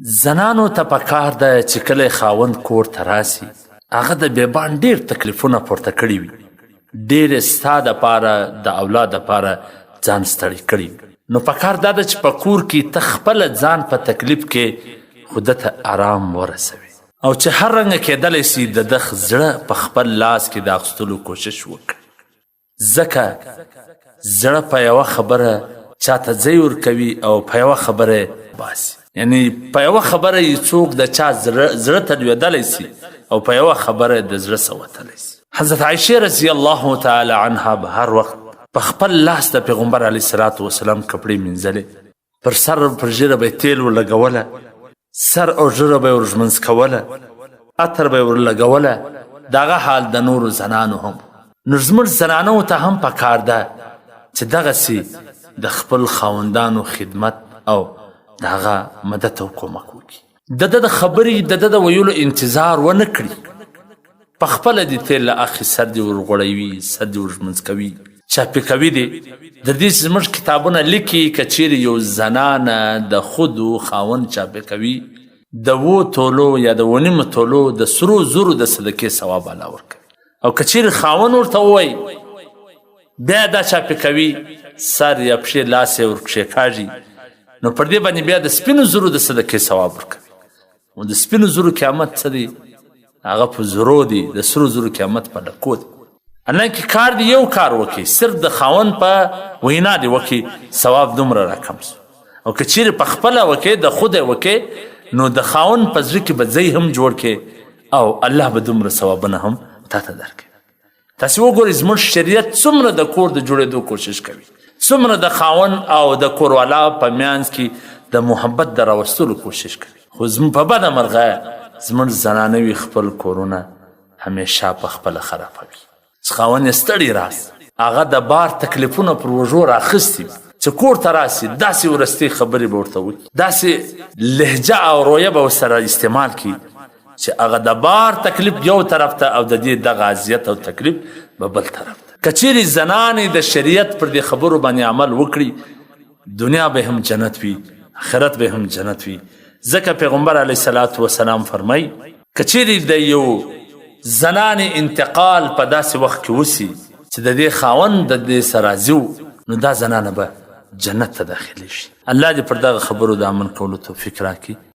زنانو ته پکار ده چې کله خاوند کور ته راسي هغه د بیبان ډیر تکلیفونه پورته کړي وي، ډیر ستا دپاره د اولاد دپاره ځان ستړی کړي وي، نو پکار دا ده چې په کور کې ته خپله ځان په تکلیف کې خو ده ته آرام ورسوي او چې هر رنګه کیدلی سي د ده زړه په خپل لاس کې د اخیستلو کوشش وکړي، ځکه زړه په یوه خبره چاته ځای ورکوي او په یوه خبره باسي، یعنی په یوه خبره یې څوک د چا زړه ته لویدلی سي او په یوه خبره د زړه څه وتلی سي. حضرت عایشې رضی الله تعالی عنها به هر وخت په خپل لاس د پیغمبر علیه الصلاة وسلام کپړې مینځلې، پر سر پر ژیره به یې تیل ورلګوله، سر او ژیره به یې ورژمنځ کوله، عطر به یې ورلګوله. د هغه حال د نورو زنانو هم. نو زموږ زنانو ته هم پکار ده چې دغسې د خپل خاوندانو خدمت او د هغه مدد او کومک وکړي، د ده د خبرې د ده د ویلو انتظار ونه کړي، په خپله دې تیل له اخې سر دې ورغوړوي، سر دې ورژمنځ کوي، چاپې کوي دې. د دې زموږ کتابونه لیکي که چیرې یو زنانه د خودو خاوند چاپې کوي د 7 تولو یا د 9 تولو د سرو زرو د صدقې ثواب الله ورکوي، او که چیرې خاوند ورته ووایي بیا دا چاپې کوي سر یا پښې لاس یې ورکښېکاږي، نو پر دې باندې بیا د سپینو زرو د صدقې ثواب ورکوي. او د سپینو زرو قیامت څه دی؟ هغه په زرو دی، د سرو زرو قیامت په لکو دی. حالانکې کار دی یو کار وکړي، صرف د خاوند په وینا دی وکړي، ثواب دومره راکم سو. او که چیرې په خپله وکړي، د خود یې وکړي، نو د خاوند په زړه کې به ځای هم جوړ کړي او الله به دومره ثوابونه هم تا ته درکړي. تاسې وګورئ زموږ شریعت څومره د کور د جوړېدو کوشش کوي، څومره د خاوند او د کوروالا په منځ کې د محبت د راوستلو کوشش کوي. خو په بده مرغه زموږ زنانوي خپل کورونه همیشه په خپله خرابوي. چې خاوند یې ستړی راست، هغه د بار تکلیفونه پر وژو راخیستي چې کور ته راسي داسې ورستۍ خبرې به ورته وکړي، داسې لهجه او رویه به ورسره استعمال کړي چې هغه د بار تکلیف یو طرف ته او د دې دغه اذیت او تکلیف به بل طرف ته. که چیرې زنانې د شریعت پر دې خبرو باندې عمل وکړي، دنیا به هم جنت وي، آخرت به هم جنت وي. ځکه پیغمبر علیه الصلاة وسلام فرمایي که چیرې د یو زنانې انتقال په داسې وخت کې وسي چې د دې خاوند د دې سره راضي و، نو دا زنانه به جنت ته داخلي شي. الله دې پر دغه خبرو د عمل کولو توفیق راکړي.